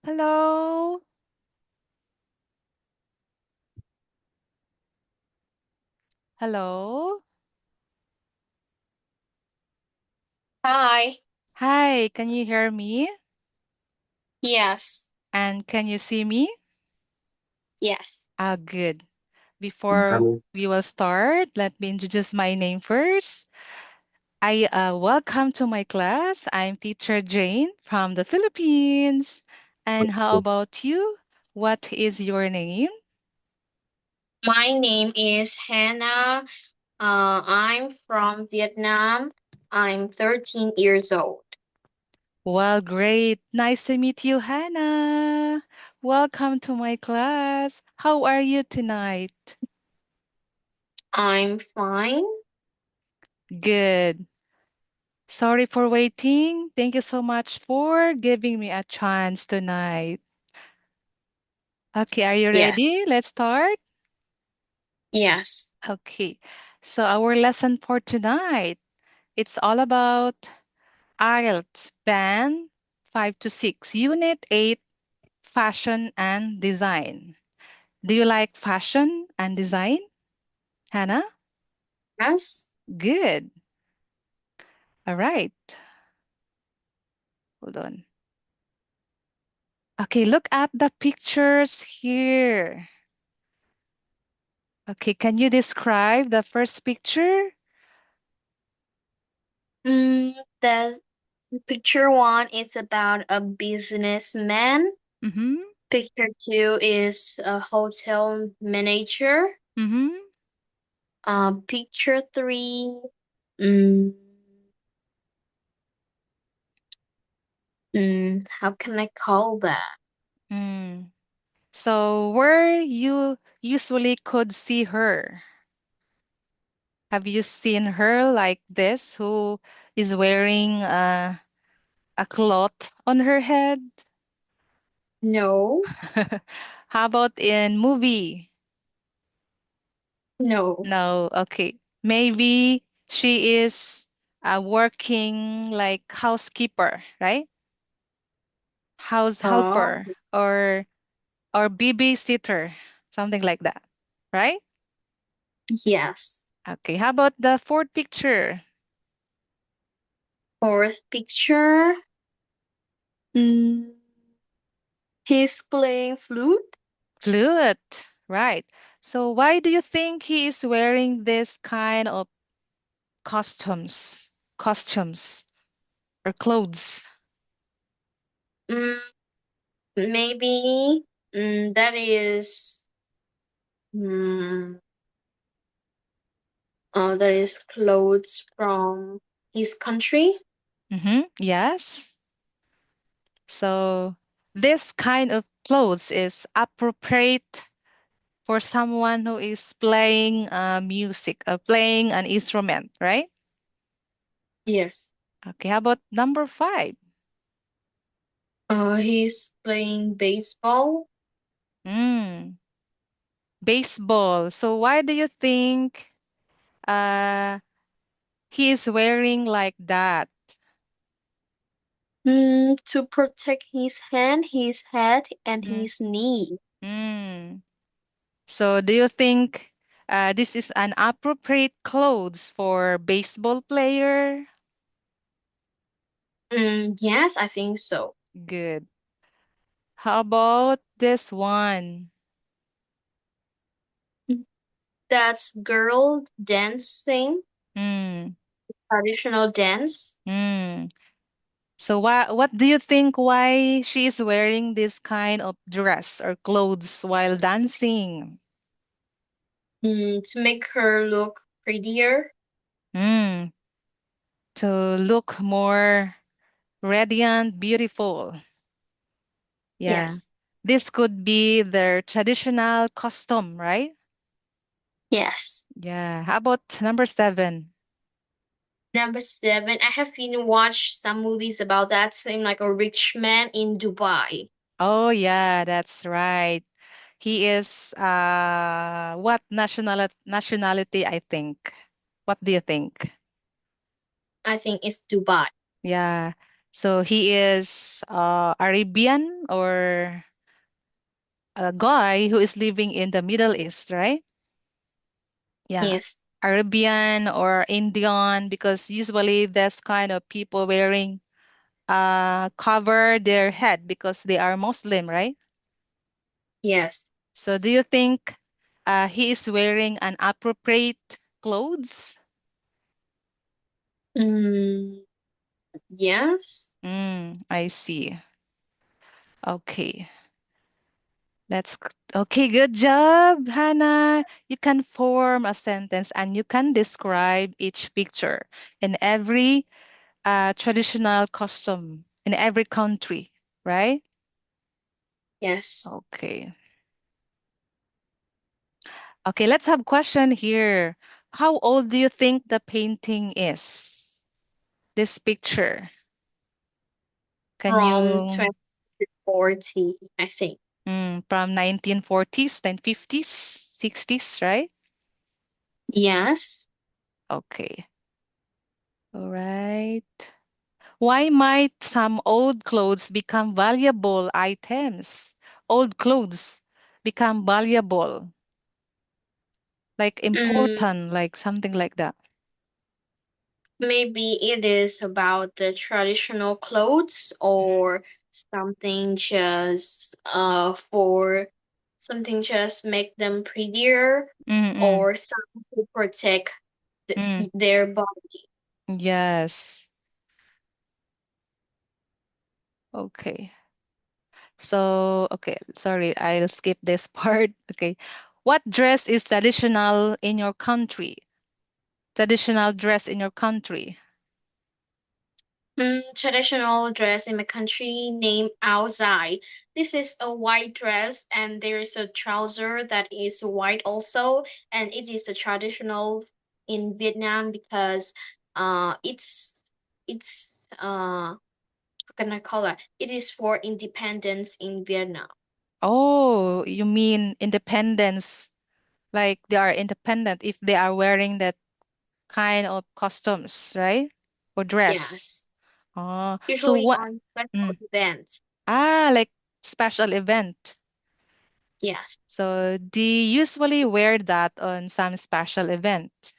Hello. Hello. Hi. Hi, can you hear me? Yes. And can you see me? Yes. Ah, good. Before we will start, let me introduce my name first. I welcome to my class. I'm teacher Jane from the Philippines. And how about you? What is your name? My name is Hannah. I'm from Vietnam. I'm 13 years old. Well, great. Nice to meet you, Hannah. Welcome to my class. How are you tonight? I'm fine. Good. Sorry for waiting. Thank you so much for giving me a chance tonight. Okay, are you Yes. ready? Let's start. Yes. Okay, so our lesson for tonight, it's all about IELTS Band 5 to 6, Unit 8, Fashion and Design. Do you like fashion and design, Hannah? Yes. Good. All right. Hold on. Okay, look at the pictures here. Okay, can you describe the first picture? The picture one is about a businessman. Mm-hmm. Picture two is a hotel manager. Mm-hmm. Picture three. Mm, how can I call that? Mm. So where you usually could see her? Have you seen her like this, who is wearing a cloth on her head? No. How about in movie? No. No, okay. Maybe she is working like housekeeper, right? House Oh, helper or babysitter, something like that, right? yes. Okay, how about the fourth picture? Fourth picture. Mm, he's playing flute. Flute, right. So why do you think he is wearing this kind of costumes or clothes? Mm, maybe that is mm, that is clothes from his country. Mm-hmm. Yes. So this kind of clothes is appropriate for someone who is playing music, playing an instrument, right? Yes. Okay, how about number five? He's playing baseball. Mm, baseball. So why do you think uh, he is wearing like that? To protect his hand, his head, and Mm, his knee. mm. So do you think this is an appropriate clothes for baseball player? Yes, I think so. Good. How about this one? That's girl dancing, Mm, traditional dance. mm. So what do you think why she is wearing this kind of dress or clothes while dancing? To make her look prettier. Mm, to look more radiant, beautiful. Yeah. Yes. This could be their traditional costume, right? Yes. Yeah. How about number seven? Number seven, I have been watched some movies about that. Same like a rich man in Dubai. Oh yeah, that's right. He is what nationality, I think. What do you think? I think it's Dubai. Yeah. So he is Arabian or a guy who is living in the Middle East, right? Yeah. Yes. Arabian or Indian, because usually that's kind of people wearing cover their head because they are Muslim, right? Yes. So do you think he is wearing an appropriate clothes? Mm, yes. I see. Okay. Okay, good job, Hannah. You can form a sentence and you can describe each picture in every traditional custom in every country, right? Yes. Okay. Okay, let's have question here. How old do you think the painting is? This picture. Can From you 2040, I think. from 1940s, then 50s, 60s, right? Yes. Okay. All right. Why might some old clothes become valuable items? Old clothes become valuable, like Mm, important, like something like that. maybe it is about the traditional clothes or something just for something just make them prettier Mm-mm. or something to protect Mm. their body. Yes. Okay. So, okay, sorry, I'll skip this part. Okay. What dress is traditional in your country? Traditional dress in your country. Traditional dress in my country named outside. This is a white dress and there is a trouser that is white also, and it is a traditional in Vietnam because it's how can I call it? It is for independence in Vietnam. Oh, you mean independence, like they are independent if they are wearing that kind of costumes, right? Or dress. Yes, Oh, so usually what? on special Mm. events. Like special event. Yes, So they usually wear that on some special event.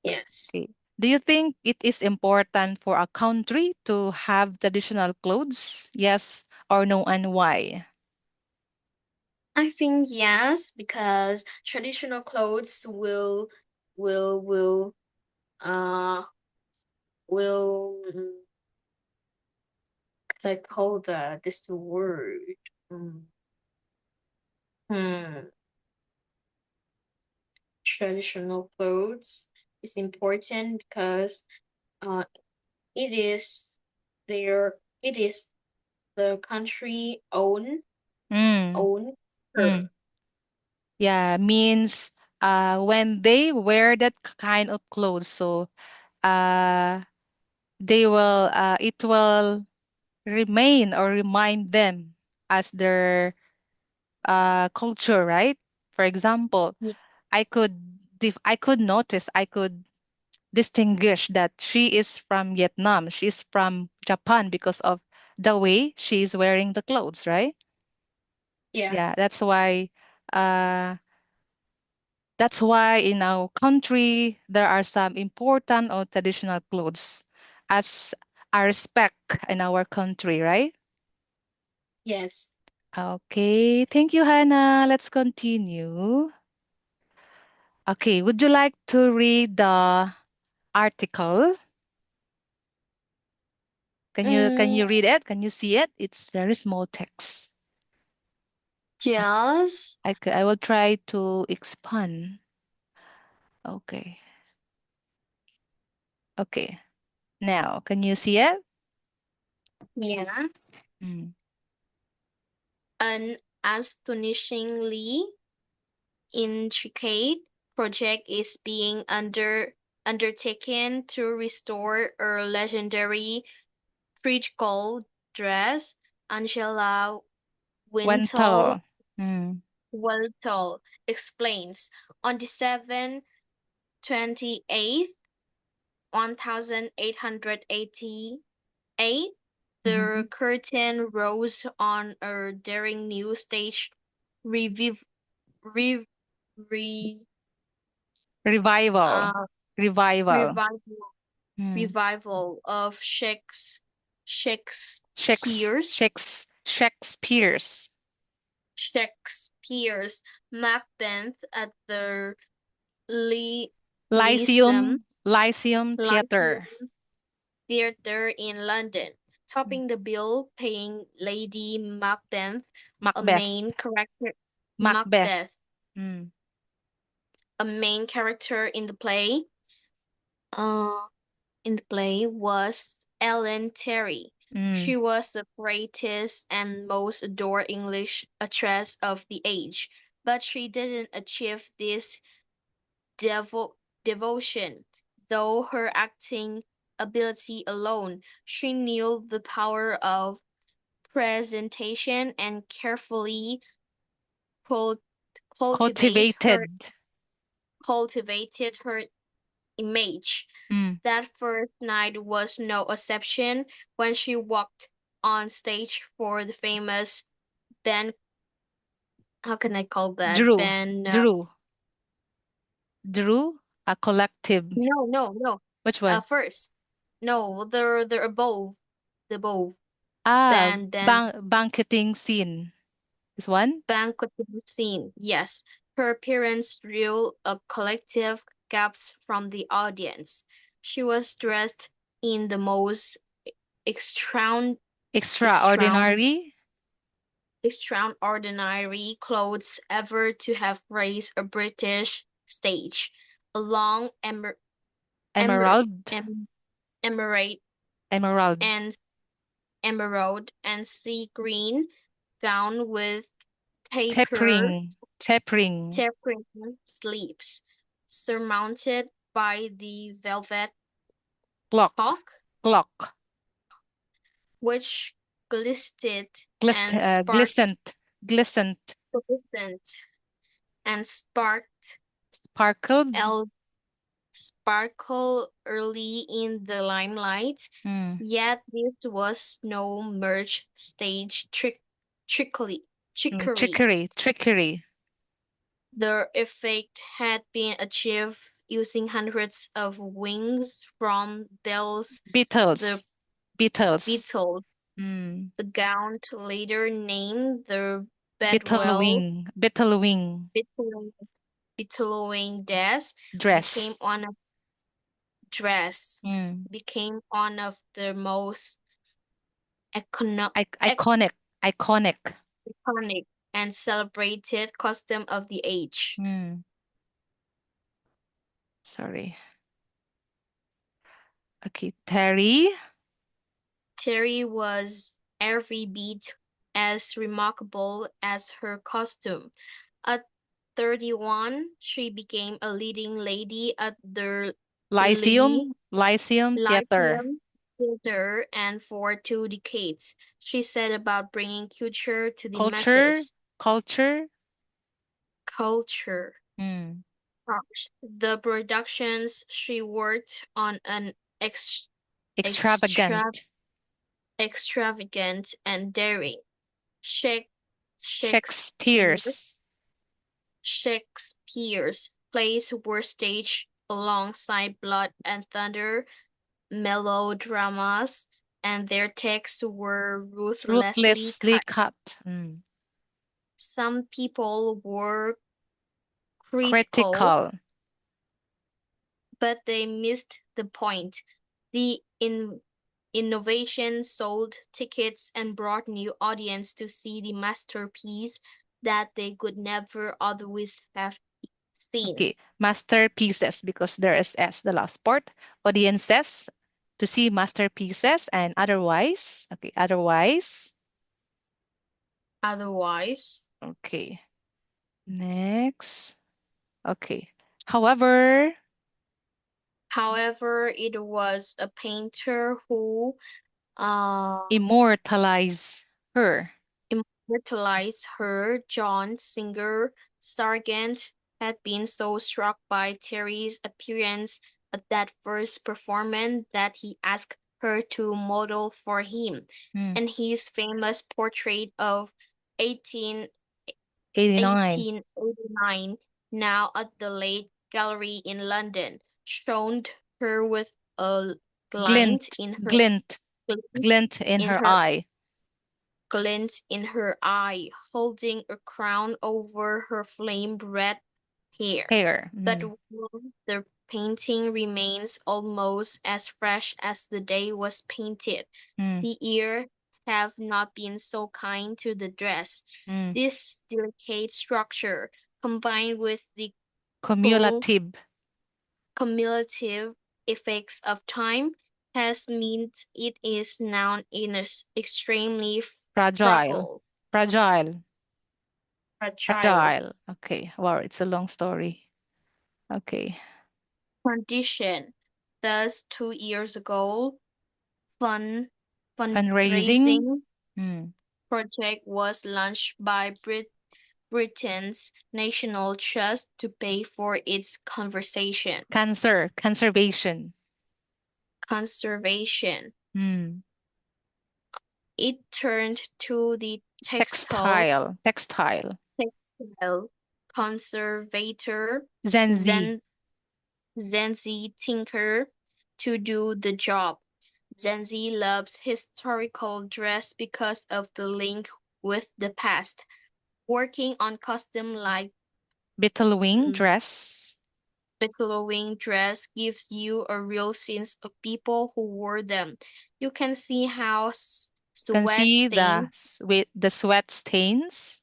yes. Okay. Do you think it is important for a country to have traditional clothes? Yes or no, and why? I think yes because traditional clothes will uh will like hold the this the word mm, hmm, traditional clothes is important because uh it is it is the country Mm, own mm. her. Yeah, means when they wear that kind of clothes, so uh they will it will remain or remind them as their culture, right? For example, Ye- I could notice, I could distinguish that she is from Vietnam, she's from Japan because of the way she's wearing the clothes, right? Yeah, yes, uh that's why in our country there are some important or traditional clothes as a respect in our country, right? yes. Okay, thank you, Hannah. Let's continue. Okay, would you like to read the article? Can you mm, read it? Can you see it? It's very small text. yes, I will try to expand. Okay. Okay. Now, can you see it? yes. Mm. An astonishingly intricate project is being undertaken to restore a legendary French gold dress. Angela Wintoll Wentl. Mm. Wintoll explains on the 28th, 1880 8. Mm-hmm. The curtain rose on a daring new stage reviv re, re, Revival. uh, Revival. revival Mm. revival of Shakespeare's Shakespeare's. Shakespeare's Macbeth at the Lyceum Lyceum Theater. Lyceum Theatre in London, Mm. topping the bill, paying Lady Macbeth, a Macbeth. main character Macbeth. Macbeth, Mm. a main character uh, in the play was Ellen Terry. Mm. She was the greatest and most adored English actress of the age, but she didn't achieve this devo- devotion, though her acting ability alone. She knew the power of presentation and carefully cul- cultivate her Cultivated. cultivated her image. Mm. That first night was no exception when she walked on stage for the famous Ben, how can I call that? Drew. Ben, Drew. Drew. A collective. no, no, no. Which one? First, no, they're above, the above. Ah, Then banqueting scene. This one? banqueting scene. Yes, her appearance drew a collective gasp from the audience. She was dressed in the most extraordinary Extraordinary. extraordinary clothes ever to have graced a British stage. A long emer- Emerald. em- emerald Emerald. and emerald and sea green gown with taper Tapering. Tapering. tapering sleeves, surmounted by the velvet Clock. clock, Clock. which glistened and sparked, Glistened. Glistened. glistened and sparked Sparkled. sparkle early in the limelight, Mm. yet this was no merge stage trickery. Mm. Trickery. Trickery. Trickery. The effect had been achieved using hundreds of wings from bells, the Beatles. Beatles. Beatles. Mm. The gown later named the Beetle Bedwell wing. Beetle wing. Billowing Billowing Dress became Dress. one of dress Mm. became one of the most econo- ec- Iconic. Iconic. iconic and celebrated costume of the age. Mm. Sorry. Okay. Terry. Terry was every bit as remarkable as her costume. At 31, she became a leading lady at the Lee Lyceum Theater. Lyceum Theatre, and for 2 decades, she set about bringing culture to the Culture. masses. Culture. Culture. Mm. The productions she worked on an extra Extravagant. extravagant and daring. Shake, Shakespeare, Shakespeare's. Shakespeare's plays were staged alongside Blood and Thunder melodramas, and their texts were ruthlessly Ruthlessly cut. cut. Mm. Some people were critical, Critical. but they missed the point. The innovation sold tickets and brought new audience to see the masterpiece that they could never otherwise have seen. Okay. Masterpieces because there is S, the last part. Audiences to see masterpieces and otherwise. Okay. Otherwise. Otherwise, Okay. Next. Okay. However, however, it was a painter who uh, immortalize her. immortalized her. John Singer Sargent had been so struck by Terry's appearance at that first performance that he asked her to model for him, Mm. and his famous portrait of 18 89. 1889, now at the Late Gallery in London, showed her with a glint Glint, glint, glint glint in in her her eye. glint in her eye, holding a crown over her flame red hair. Hair. But Mm. while the painting remains almost as fresh as the day was painted, Mm. the ear have not been so kind to the dress. Mm. This delicate structure, combined with the cool Cumulative. cumulative effects of time, has meant it is now in an extremely Fragile. fragile, Fragile. fragile Fragile. Okay. Wow, it's a long story. Okay. condition. Thus, 2 years ago, fund Fundraising. fundraising Mm. project was launched by Britain's National Trust to pay for its Cancer. Conservation. conservation. Mm. It turned to the Textile. Textile. textile conservator Zenzi. Zen Zenzi Tinker to do the job. Zenzi loves historical dress because of the link with the past. Working on costume like Bittlewing dress. billowing dress gives you a real sense of people who wore them. You can see how Can see the sweat stains.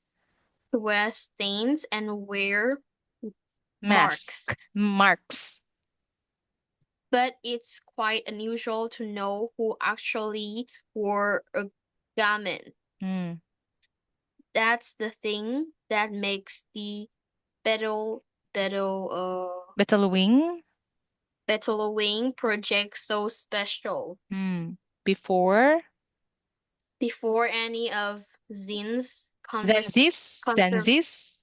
sweat stains and wear marks. Mask. Marks. But it's quite unusual to know who actually wore a garment. Mm. That's the thing that makes the battle battle Bittlewing. bellowing project so special. Mm. Before. Before any of Zin's Zenzis. conser- Zenzis.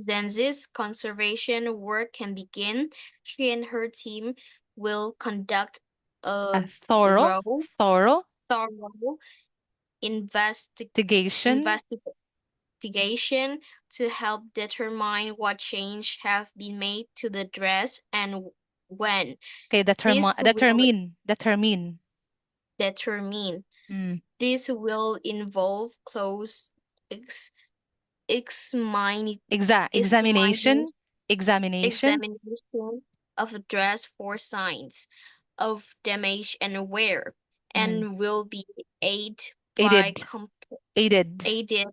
Zenzi's conservation work can begin, she and her team will conduct A a thorough. thorough, Thorough thorough investigation. investigation to help determine what change have been made to the dress and when. Okay, This will determine. determine. Mm. This will involve close ex- examine, examining, Examination. Examination. examination of the dress for signs of damage and wear, Mm. and will be Aided. Aided. aided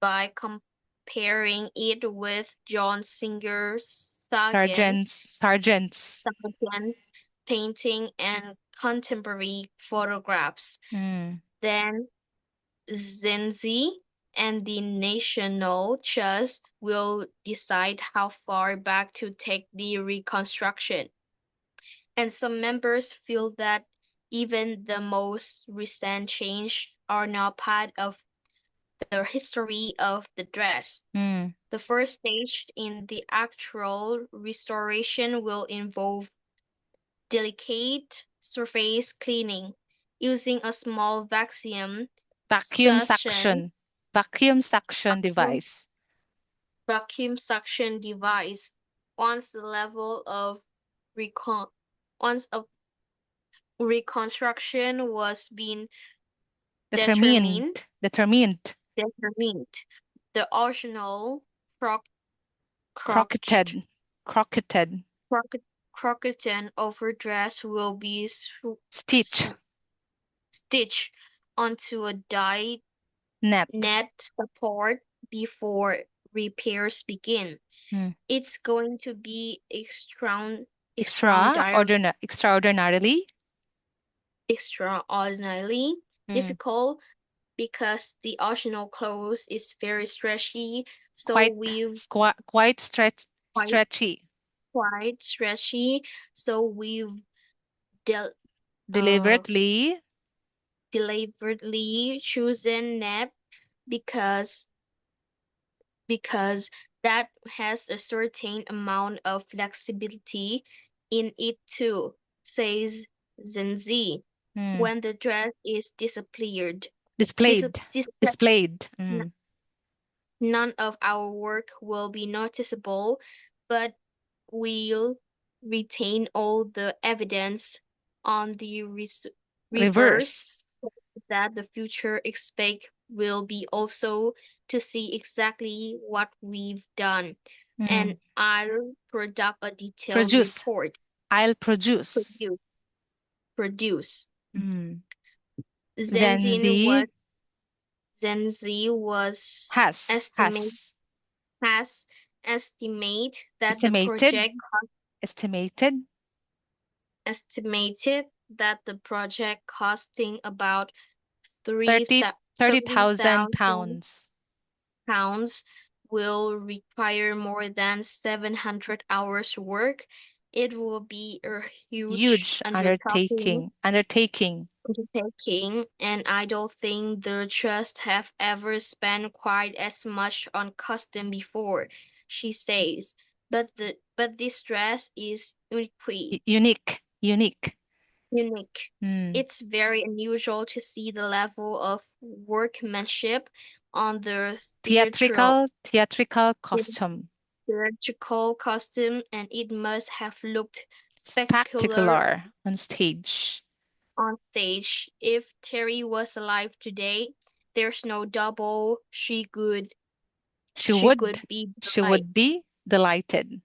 by comparing it with John Singer Sergeants. Sergeants. Sargent's painting and contemporary photographs. Mm. Then Zenzi and the National Trust will decide how far back to take the reconstruction. And some members feel that even the most recent change are now part of the history of the dress. Mm. The first stage in the actual restoration will involve delicate surface cleaning using a small Vacuum suction. Vacuum suction vacuum device. vacuum suction device. Once the level of recon once of reconstruction was being determined, Determined. Determined. determined, the original croc crochet Crocketed. Crocketed. croc crocheted overdress will be Stitch. stitched onto a dyed Net. net support before repairs begin. Mm. It's going to be extraordinary, Extraordinarily. extraordinarily Mm. difficult because the original clothes is very stretchy, so Quite quite stretchy. quite stretchy. So we've del uh Deliberately. deliberately chosen net because because that has a certain amount of flexibility in it too, says Zenzi. Mm. when the dress is disappeared. Dis- Displayed. dis- Displayed. n- None of our work will be noticeable, but we'll retain all the evidence on the reverse Reverse. that the future expect will be also to see exactly what we've done. And Mm. I'll product a detailed Produce. report. I'll produce. Produce. Produce. Mm. Gen Zenzin was Z Zenzi was has. estimate Has. has estimate that the Estimated. project Estimated. estimated that the project costing about 3 30 30,000 30,000 pounds. pounds will require more than 700 hours work. It will be a huge Huge undertaking. Undertaking. undertaking, and I don't think the trust have ever spent quite as much on custom before, she says. But this dress is Unique. Unique. unique. Mm. It's very unusual to see the level of workmanship on the Theatrical costume. theatrical costume, and it must have looked spectacular Spectacular on stage. on stage. If Terry was alive today, there's no double She she would. could be She delighted. would be delighted.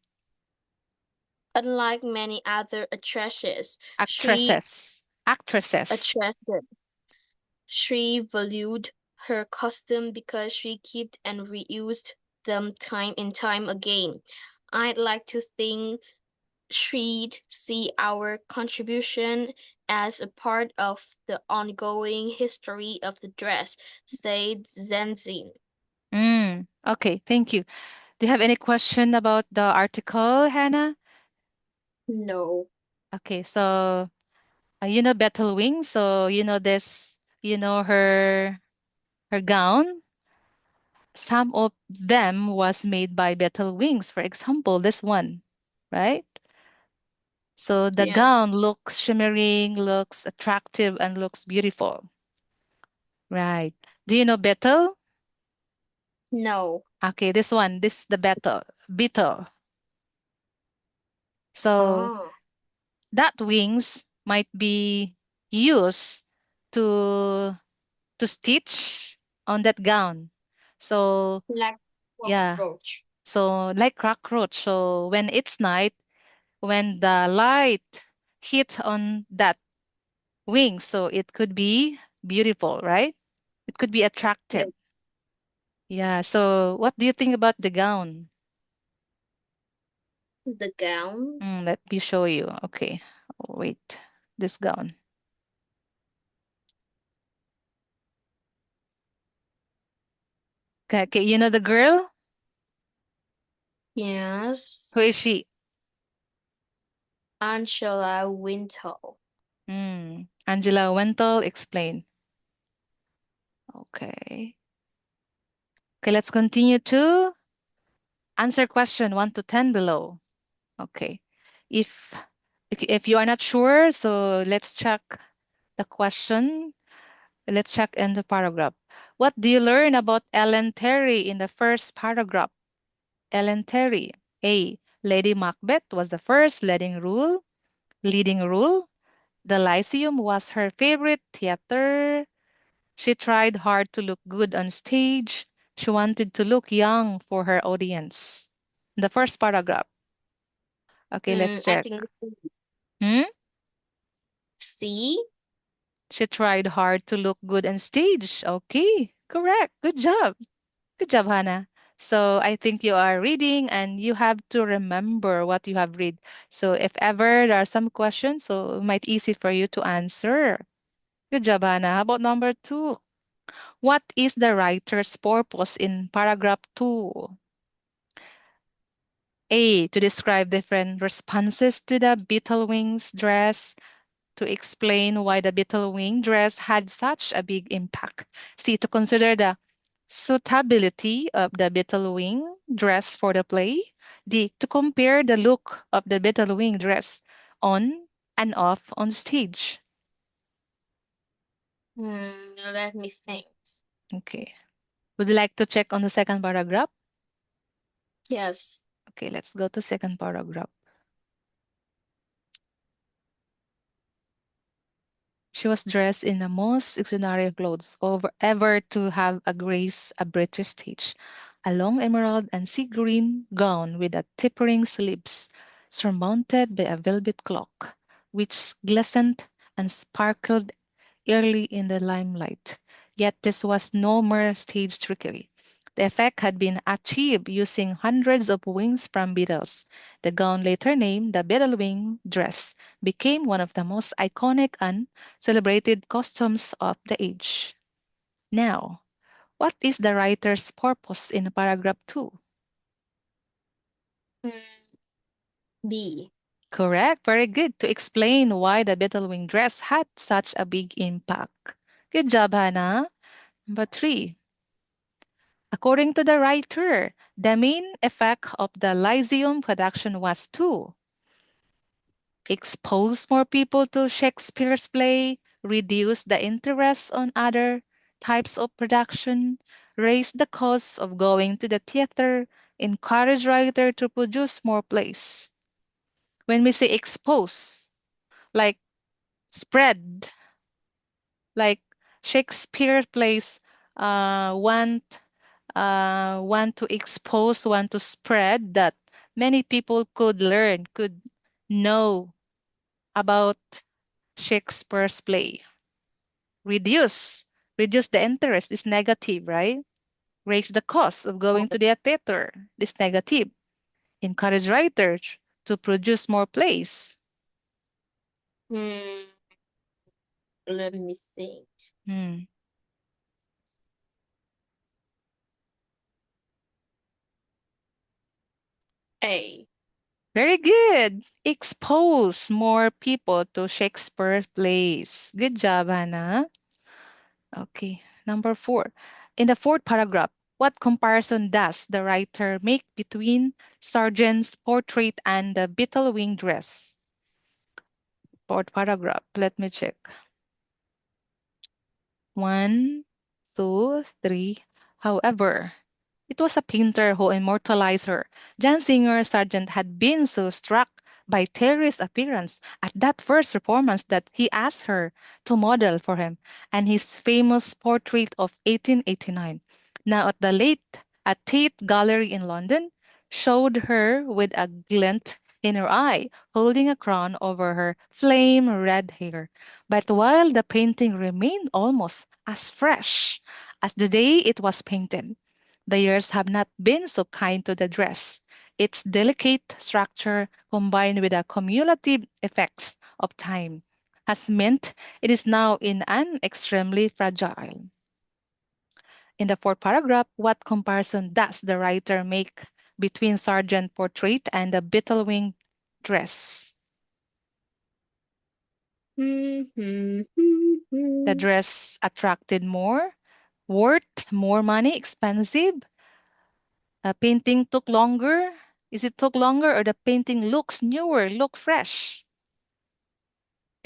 Unlike many other actresses, Actresses. Actresses. attracted, she valued her costume because she kept and reused them time and time again. I'd like to think she'd see our contribution as a part of the ongoing history of the dress, said Zenzin. Mm. Okay, thank you. Do you have any question about the article, Hannah? No. Okay, so you know Bethel Wing, so you know this, you know her gown. Some of them was made by Bethel Wings, for example, this one, right? So the Yes. gown looks shimmering, looks attractive, and looks beautiful, right? Do you know Bethel? No. Okay, this one, this the Beetle. So Oh, that wings might be used to to stitch on that gown. So like yeah, cockroach. so like cockroach. So when it's night, when the light hits on that wing, so it could be beautiful, right? It could be attractive. Yes, Yeah. So what do you think about the gown? the gown. Let me show you. Okay. Oh, wait. This gown. Okay, okay, you know the girl? Yes. Who is she? Angela Wintow. Angela Wentel, explain. Okay. Okay, let's continue to answer question 1 to 10 below. Okay. If if you are not sure, so let's check the question. Let's check in the paragraph. What do you learn about Ellen Terry in the first paragraph? Ellen Terry. A. Lady Macbeth was the first leading rule. The Lyceum was her favorite theater. She tried hard to look good on stage. She wanted to look young for her audience. The first paragraph. Okay, let's I check. think Hmm? C. She tried hard to look good on stage. Okay, correct. Good job. Good job, Hannah. So I think you are reading and you have to remember what you have read. So if ever there are some questions, so it might easy for you to answer. Good job, Hannah. How about number 2? What is the writer's purpose in paragraph 2? A. To describe different responses to the beetle wings dress, to explain why the beetle wing dress had such a big impact. C. To consider the suitability of the beetle wing dress for the play. D. To compare the look of the beetle wing dress on and off on stage. Let me think. Okay. Would you like to check on the second paragraph? Yes. Okay, let's go to second paragraph. She was dressed in the most extraordinary clothes ever to have a grace a British stage. A long emerald and sea green gown with a tapering sleeves, surmounted by a velvet cloak, which glistened and sparkled early in the limelight. Yet this was no mere stage trickery. The effect had been achieved using hundreds of wings from beetles. The gown, later named the beetle wing dress, became one of the most iconic and celebrated costumes of the age. Now, what is the writer's purpose in paragraph 2? Mm, B. Correct, very good. To explain why the beetle wing dress had such a big impact. Good job, Hannah. Number 3. According to the writer, the main effect of the Lyceum production was to expose more people to Shakespeare's play, reduce the interest on other types of production, raise the cost of going to the theater, encourage writers to produce more plays. When we say expose, like spread, like Shakespeare plays want to expose, want to spread that many people could learn, could know about Shakespeare's play. Reduce, reduce the interest is negative, right? Raise the cost of going to the theater is negative. Encourage writers to produce more plays. Hmm. Let me think. Hmm. A. Very good. Expose more people to Shakespeare plays. Good job, Hannah. Okay, number 4. In the fourth paragraph, what comparison does the writer make between Sargent's portrait and the beetle wing dress? Fourth paragraph. Let me check. One, two, three. However, it was a painter who immortalized her. John Singer Sargent had been so struck by Terry's appearance at that first performance that he asked her to model for him and his famous portrait of 1889. Now at Tate Gallery in London, showed her with a glint in her eye, holding a crown over her flame red hair. But while the painting remained almost as fresh as the day it was painted, the years have not been so kind to the dress. Its delicate structure, combined with the cumulative effects of time, has meant it is now in an extremely fragile. In the fourth paragraph, what comparison does the writer make between Sargent portrait and the Beetlewing dress? The dress attracted more, worth more money, expensive. A painting took longer. Is it took longer or the painting looks newer, look fresh?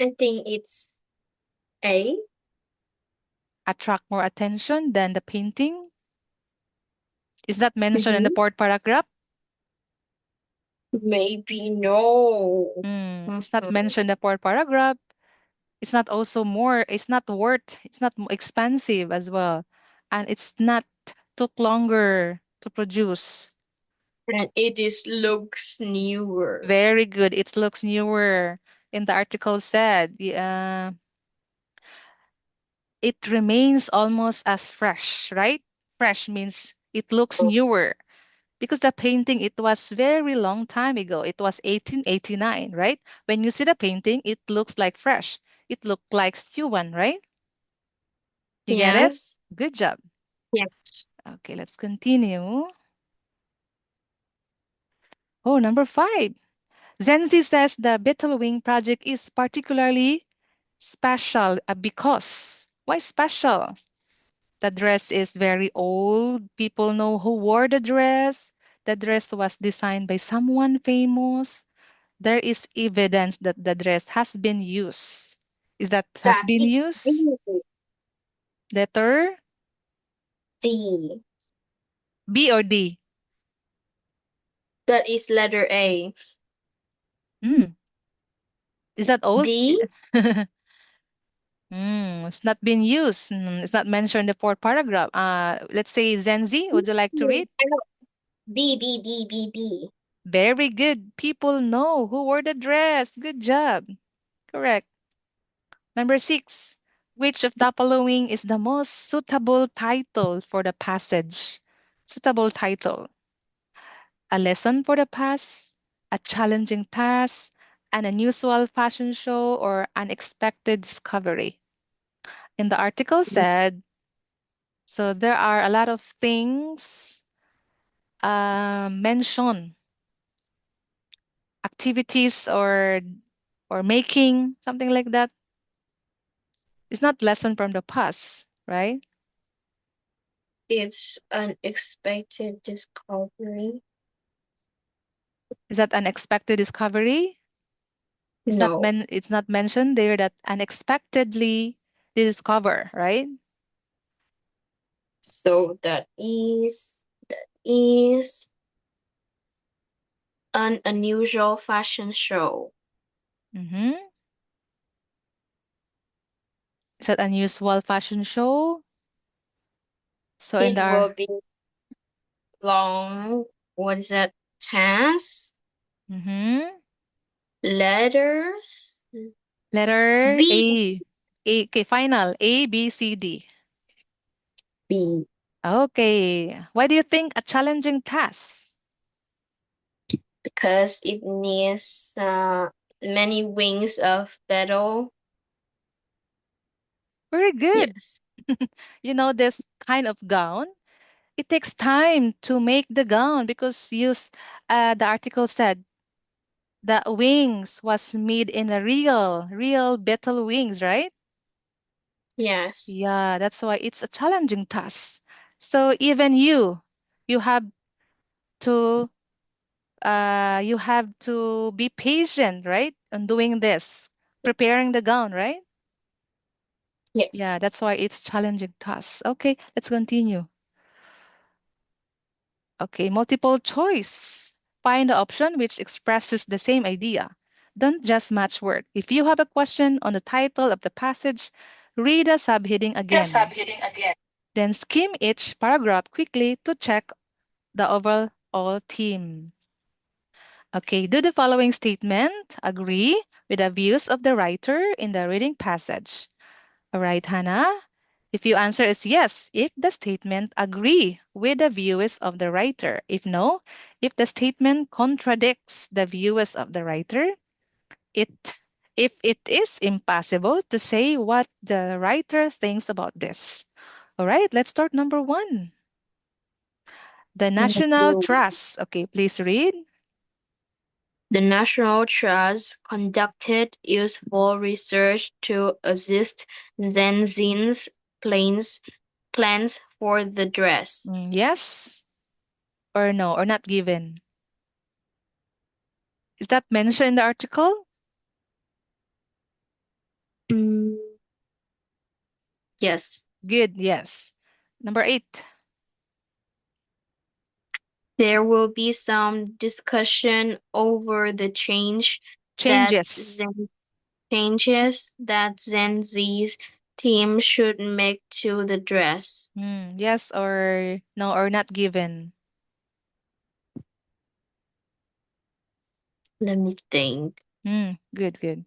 I think it's A. Attract more attention than the painting? Is that mentioned in the Mm-hmm. fourth paragraph? Maybe no. It's not mentioned in the fourth paragraph. It's not also more, it's not worth, it's not expensive as well. And it's not took longer to produce. And it is looks newer. Very good. It looks newer. In the article said, it remains almost as fresh, right? Fresh means it looks newer because the painting it was very long time ago. It was 1889, right? When you see the painting, it looks like fresh. It looked like new one, right? You get it? Yes. Good job. Yes. Okay, let's continue. Oh, number 5. Zenzi says the Beetlewing project is particularly special because why special? The dress is very old. People know who wore the dress. The dress was designed by someone famous. There is evidence that the dress has been used. Is that has That been is used? new. Letter D. B or D? That is letter A. Mm. Is that old? D? It's not been used. It's not mentioned in the fourth paragraph. Let's say Zenzi. Would you like to read? I know. B, B, B, B, B. Very good. People know who wore the dress. Good job. Correct. Number six. Which of the following is the most suitable title for the passage? Suitable title. A lesson for the past, a challenging task, an unusual fashion show, or unexpected discovery. In the article said, so there are a lot of things mentioned, activities or making something like that. It's not lesson from the past, right? It's unexpected discovery. Is that unexpected discovery? No. It's not mentioned there that unexpectedly discover, right? So that is an unusual fashion show. Mm-hmm. Is that unusual fashion show? So in It the will be long. What is that? Task? mm-hmm. Letters? Letter B. A. A. Okay, final. A, B, C, D. B. Okay. Why do you think a challenging task? Because it needs many wings of battle. Very good. Yes. You know, this kind of gown, it takes time to make the gown because the article said the wings was made in a real beetle wings, right? Yes. Yeah, that's why it's a challenging task. So even you have to you have to be patient, right? On doing this, preparing the gown, right? Yeah, Yes. that's why it's challenging task. Okay, let's continue. Okay, multiple choice. Find the option which expresses the same idea. Don't just match word. If you have a question on the title of the passage, read the subheading The again. subheading again. Then skim each paragraph quickly to check the overall theme. Okay, do the following statement agree with the views of the writer in the reading passage? All right, Hannah. If your answer is yes, if the statement agree with the views of the writer. If no, if the statement contradicts the views of the writer, it if it is impossible to say what the writer thinks about this. All right, let's start number one. The national Mm. trust. Okay, please read. The National Trust conducted useful research to assist Zenzin's plans plans for the dress. Yes or no, or not given. Is that mentioned in the article? Mm, yes. Good, yes. Number eight, There will be some discussion over the that changes. Zen changes that Gen Z's team should make to the dress. Yes or no, or not given. Let me think. Good, good.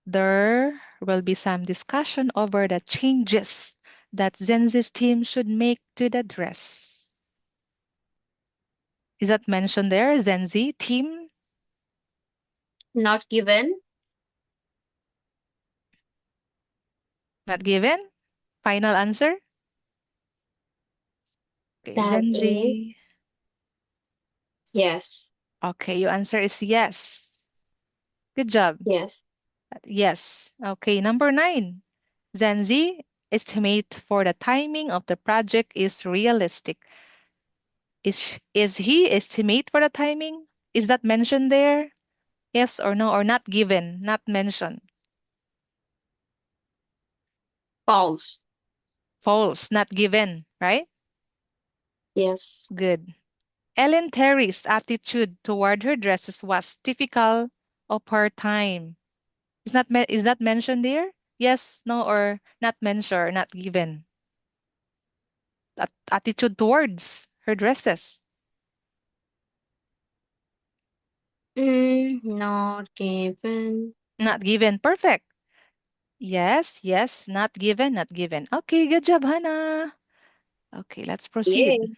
There will be some discussion over the changes that Zenzi's team should make to the dress. Is that mentioned there? Zenzi team? Not given. Not given? Final answer? Okay, That is Zenzi. yes. Okay, your answer is yes. Good job. Yes. Yes. Okay, number nine. Zenzi estimate for the timing of the project is realistic. Is he estimate for the timing? Is that mentioned there? Yes or no, or not given, not mentioned. False. False, not given, right? Yes. Good. Ellen Terry's attitude toward her dresses was typical of her time. Is that mentioned there? Yes, no, or not mentioned, or not given. Attitude towards her dresses. Not given. Not given. Perfect. Yes, yes, not given, not given. Okay, good job, Hannah. Okay, let's proceed. Yay.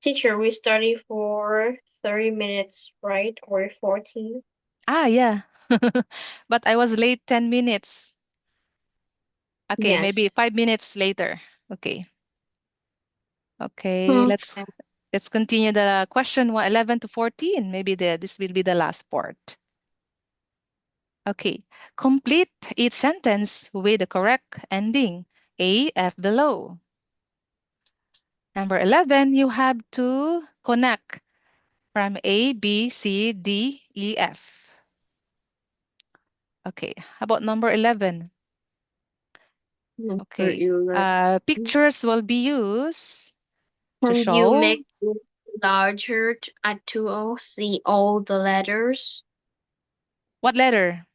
Teacher, we study for 30 minutes, right? Or 40? Ah, yeah. But I was late 10 minutes. Okay, maybe Yes. 5 minutes later. Okay. Okay, Okay. let's continue the question 11 to 14. Maybe this will be the last part. Okay. Complete each sentence with the correct ending. A, F below. Number 11, you have to connect from A, B, C, D, E, F. Okay. How about number 11? Number Okay. 11. Pictures will be used to Can you show make it larger to see all the letters? what letter?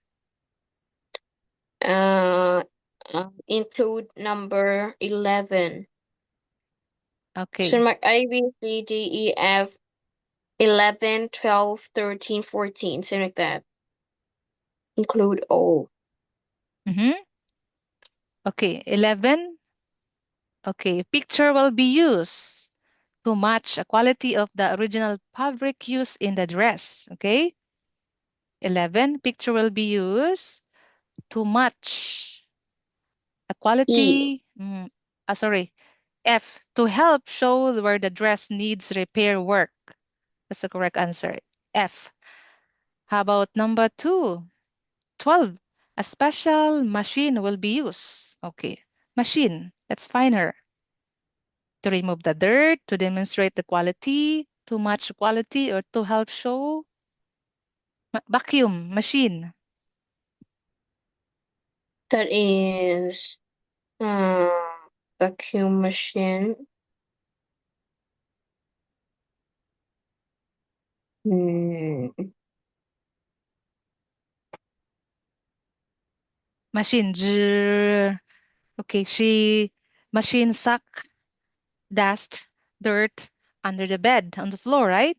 Uh, Include number 11. So Okay. my A, B, C, D, E, F, 11, 12, 13, 14, something like that. Include all. Mm-hmm. Okay. 11. Okay. Picture will be used to match a quality of the original fabric used in the dress. Okay. 11. Picture will be used to match a E. quality. Sorry. F. To help show where the dress needs repair work. That's the correct answer. F. How about number 2? 12. A special machine will be used. Okay. Machine. Let's find her. To remove the dirt, to demonstrate the quality, to match quality, or to help show. Vacuum machine. That is uh, vacuum machine. Hmm. Machine. Zzz. Okay, machine suck dust, dirt under the bed, on the floor, right?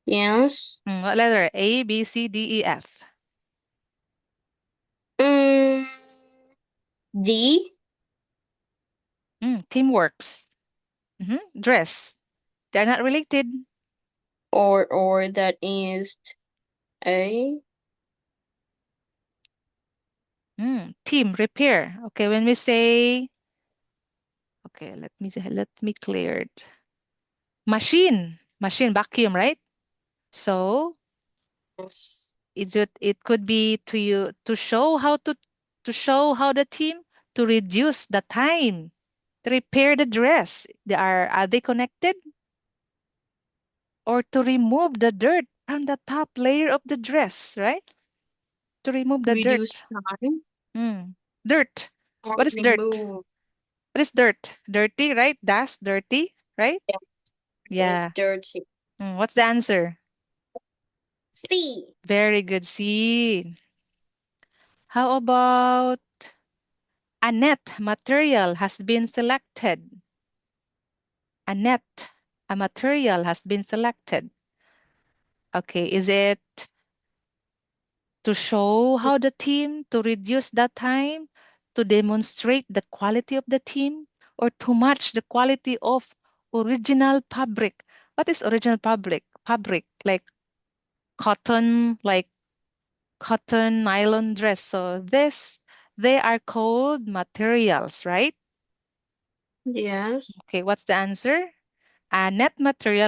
Yes. What letter? A, B, C, D, E, F. Mm, D. Teamworks. Dress. They're not related. Or that is A. Team, repair. Okay, when we say, okay, let me clear it. Machine, vacuum, right? So Yes. it could be to you to show how the team to reduce the time to repair the dress. Are they connected? Or to remove the dirt from the top layer of the dress, right? To remove the Reduce dirt. time Hmm. Dirt. or What is dirt? remove. What is dirt? Dirty, right? That's dirty, right? Yeah, is Yeah. dirty. What's the answer? C. Very good. C. How about a net material has been selected? A net, a material has been selected. Okay, is it to show how the team, to reduce that time, to demonstrate the quality of the team, or to match the quality of original fabric? What is original fabric? Fabric, like cotton, nylon dress. So they are called materials, right? Yes. Okay, what's the answer? A net material